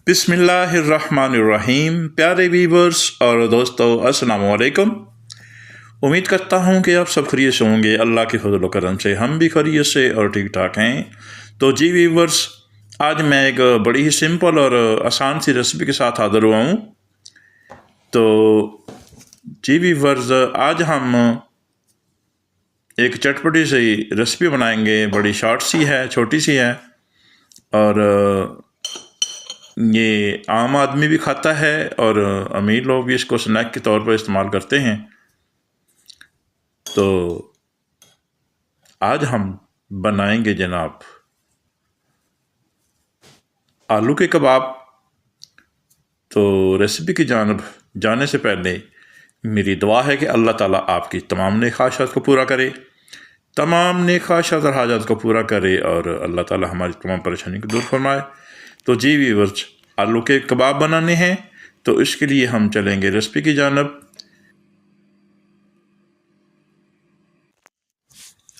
बिस्मिल्लाहिर्रहमानिर्रहीम। प्यारे व्यूवर्स और दोस्तों, अस्सलाम वालेकुम। उम्मीद करता हूँ कि आप सब खैरियत से होंगे। अल्लाह के फजल व करम से हम भी खैरियत से और ठीक ठाक हैं। तो जी व्यूवर्स, आज मैं एक बड़ी ही सिंपल और आसान सी रेसिपी के साथ हाजिर हुआ हूँ। तो जी व्यूवर्स, आज हम एक चटपटी सी रेसिपी बनाएंगे। बड़ी शॉर्ट सी है, छोटी सी है और ये आम आदमी भी खाता है और अमीर लोग भी इसको स्नैक के तौर पर इस्तेमाल करते हैं। तो आज हम बनाएंगे जनाब आलू के कबाब। तो रेसिपी की जानब जाने से पहले मेरी दुआ है कि अल्लाह ताला आपकी तमाम नेक ख्वाहिशात को पूरा करे, तमाम नेक ख्वाहिशात और हाजात को पूरा करे और अल्लाह ताला हमारी तमाम परेशानी को दूर फरमाए। तो जी व्यूअर्स, आलू के कबाब बनाने हैं तो इसके लिए हम चलेंगे रेसिपी की जानब।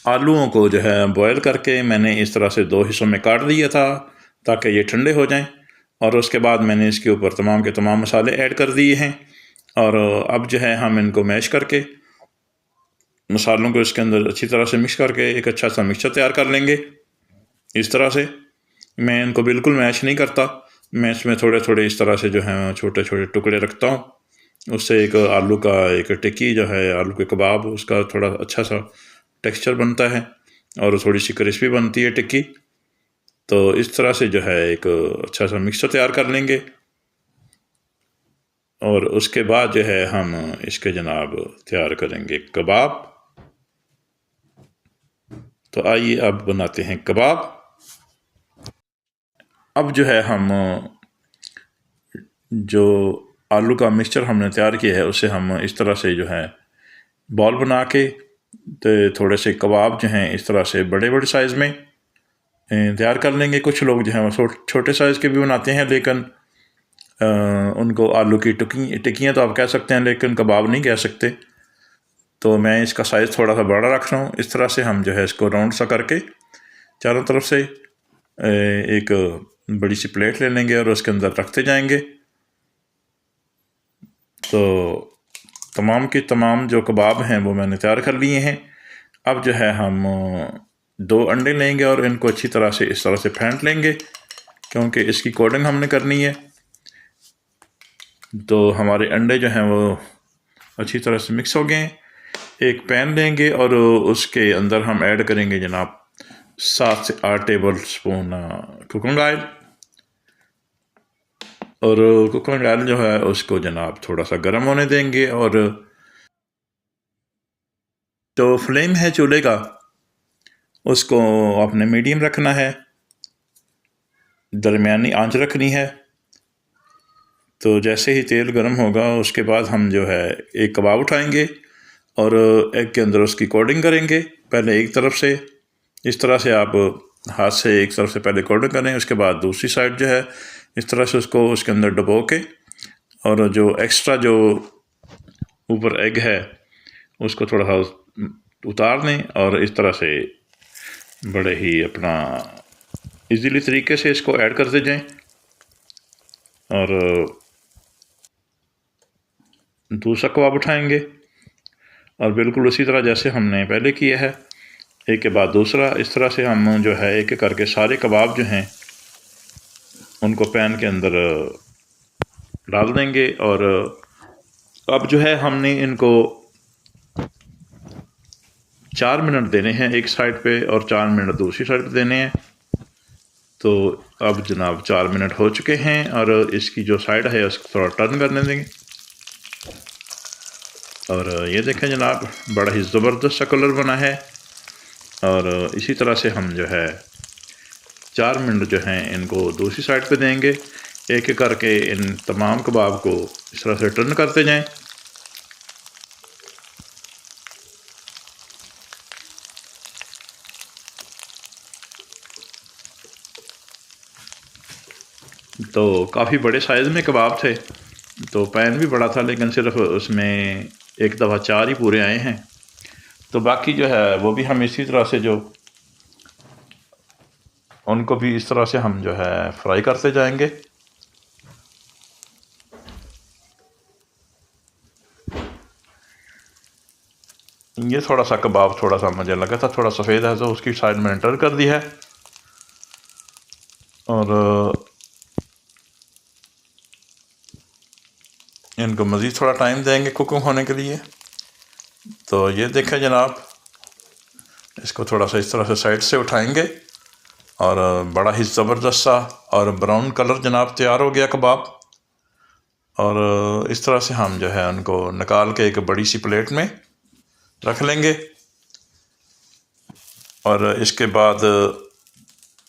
आलूओं को जो है बॉयल करके मैंने इस तरह से दो हिस्सों में काट दिया था ताकि ये ठंडे हो जाएं, और उसके बाद मैंने इसके ऊपर तमाम के तमाम मसाले ऐड कर दिए हैं। और अब जो है हम इनको मैश करके मसालों को इसके अंदर अच्छी तरह से मिक्स करके एक अच्छा सा मिक्सचर तैयार कर लेंगे। इस तरह से मैं इनको बिल्कुल मैश नहीं करता, मैं इसमें थोड़े थोड़े इस तरह से जो है छोटे छोटे टुकड़े रखता हूँ। उससे एक आलू का एक टिक्की जो है, आलू के कबाब, उसका थोड़ा अच्छा सा टेक्सचर बनता है और थोड़ी सी क्रिस्पी बनती है टिक्की। तो इस तरह से जो है एक अच्छा सा मिक्सचर तैयार कर लेंगे और उसके बाद जो है हम इसके जनाब तैयार करेंगे कबाब। तो आइए अब बनाते हैं कबाब। अब जो है हम जो आलू का मिक्सचर हमने तैयार किया है उसे हम इस तरह से जो है बॉल बना के, तो थोड़े से कबाब जो हैं इस तरह से बड़े बड़े साइज़ में तैयार कर लेंगे। कुछ लोग जो हैं वो छोटे साइज़ के भी बनाते हैं, लेकिन उनको आलू की टिक्कियाँ तो आप कह सकते हैं, लेकिन कबाब नहीं कह सकते। तो मैं इसका साइज़ थोड़ा सा बड़ा रख रहा हूँ। इस तरह से हम जो है इसको राउंड सा करके चारों तरफ से एक बड़ी सी प्लेट ले लेंगे और उसके अंदर रखते जाएंगे। तो तमाम के तमाम जो कबाब हैं वो मैंने तैयार कर लिए हैं। अब जो है हम दो अंडे लेंगे और इनको अच्छी तरह से इस तरह से फेंट लेंगे, क्योंकि इसकी कोटिंग हमने करनी है। तो हमारे अंडे जो हैं वो अच्छी तरह से मिक्स हो गए। एक पैन लेंगे और उसके अंदर हम ऐड करेंगे जनाब 7 से 8 टेबल स्पून कुकिंग ऑयल। और कुकिंग ऑयल जो है उसको जनाब थोड़ा सा गर्म होने देंगे। और तो फ्लेम है चूल्हे का, उसको आपने मीडियम रखना है, दरमियानी आंच रखनी है। तो जैसे ही तेल गर्म होगा उसके बाद हम जो है एक कबाब उठाएंगे और एग के अंदर उसकी कोटिंग करेंगे। पहले एक तरफ से इस तरह से आप हाथ से एक तरफ से पहले कोटिंग करें, उसके बाद दूसरी साइड जो है इस तरह से उसको उसके अंदर डुबो के, और जो एक्स्ट्रा जो ऊपर एग है उसको थोड़ा सा उतार दें और इस तरह से बड़े ही अपना इजीली तरीके से इसको ऐड करते जाएं। और दूसरा कबाब उठाएंगे और बिल्कुल उसी तरह जैसे हमने पहले किया है, एक के बाद दूसरा, इस तरह से हम जो है एक एक करके सारे कबाब जो हैं उनको पैन के अंदर डाल देंगे। और अब जो है हमने इनको 4 मिनट देने हैं एक साइड पे और 4 मिनट दूसरी साइड पे देने हैं। तो अब जनाब 4 मिनट हो चुके हैं और इसकी जो साइड है उसको थोड़ा टर्न करने देंगे। और ये देखें जनाब, बड़ा ही ज़बरदस्त सा कलर बना है। और इसी तरह से हम जो है 4 मिनट जो हैं इनको दूसरी साइड पे देंगे। एक एक करके इन तमाम कबाब को इस तरह से टर्न करते जाएं। तो काफ़ी बड़े साइज़ में कबाब थे, तो पैन भी बड़ा था, लेकिन सिर्फ उसमें एक दफ़ा 4 ही पूरे आए हैं। तो बाकी जो है वो भी हम इसी तरह से जो उनको भी इस तरह से हम जो है फ्राई करते जाएंगे। ये थोड़ा सा कबाब थोड़ा सा मुझे लगा था थोड़ा सफ़ेद है, तो उसकी साइड मैंने टर्न कर दी है। और इनको मज़ीद थोड़ा टाइम देंगे कुकिंग होने के लिए। तो ये देखें जनाब, इसको थोड़ा सा इस तरह से साइड से उठाएंगे और बड़ा ही ज़बरदस्त सा और ब्राउन कलर जनाब तैयार हो गया कबाब। और इस तरह से हम जो है उनको निकाल के एक बड़ी सी प्लेट में रख लेंगे। और इसके बाद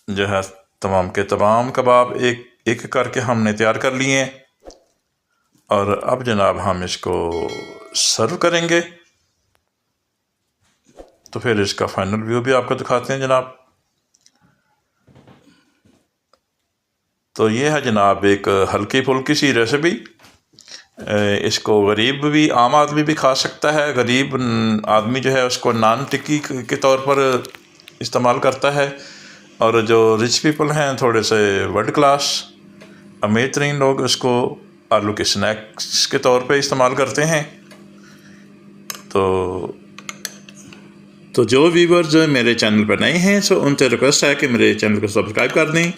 जो है तमाम के तमाम कबाब एक एक करके हमने तैयार कर लिए हैं। और अब जनाब हम इसको सर्व करेंगे। तो फिर इसका फाइनल व्यू भी आपको दिखाते हैं जनाब। तो ये है जनाब एक हल्की फुल्की सी रेसिपी। इसको गरीब भी, आम आदमी भी खा सकता है। गरीब आदमी जो है उसको नान टिक्की के तौर पर इस्तेमाल करता है। और जो रिच पीपल हैं, थोड़े से वर्ल्ड क्लास अमीर तरीन लोग, उसको आलू के स्नैक्स के तौर पे इस्तेमाल करते हैं। तो जो व्यूवर्स मेरे चैनल पर नए हैं, सो उनसे रिक्वेस्ट है कि मेरे चैनल को सब्सक्राइब कर दें,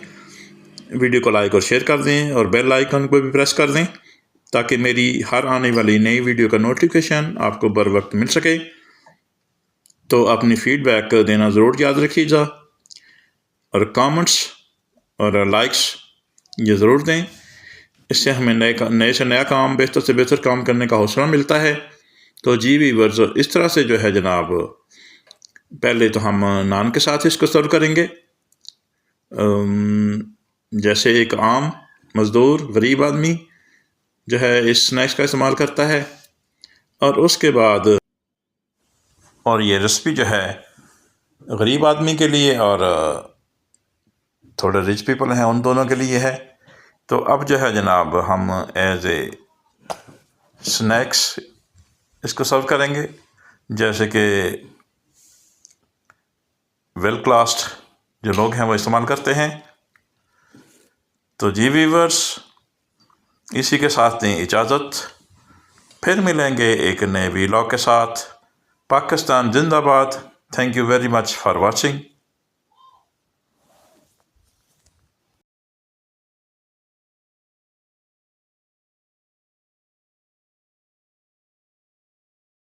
वीडियो को लाइक और शेयर कर दें और बेल आइकन को भी प्रेस कर दें, ताकि मेरी हर आने वाली नई वीडियो का नोटिफिकेशन आपको बर वक्त मिल सके। तो अपनी फीडबैक देना ज़रूर याद रखिएगा और कमेंट्स और लाइक्स ये ज़रूर दें। इससे हमें नए से नया काम, बेहतर से बेहतर काम करने का हौसला मिलता है। तो जी व्यूअर्स, इस तरह से जो है जनाब, पहले तो हम नान के साथ इसको सर्व करेंगे, जैसे एक आम मज़दूर गरीब आदमी जो है इस स्नैक्स का इस्तेमाल करता है। और उसके बाद और ये रेसिपी जो है गरीब आदमी के लिए और थोड़े रिच पीपल हैं उन दोनों के लिए है। तो अब जो है जनाब हम एज ए स्नैक्स इसको सर्व करेंगे, जैसे कि वेल क्लास जो लोग हैं वो इस्तेमाल करते हैं। तो जी व्यूअर्स, इसी के साथ दें इजाज़त, फिर मिलेंगे एक नए व्लॉग के साथ। पाकिस्तान जिंदाबाद। Thank you very much for watching.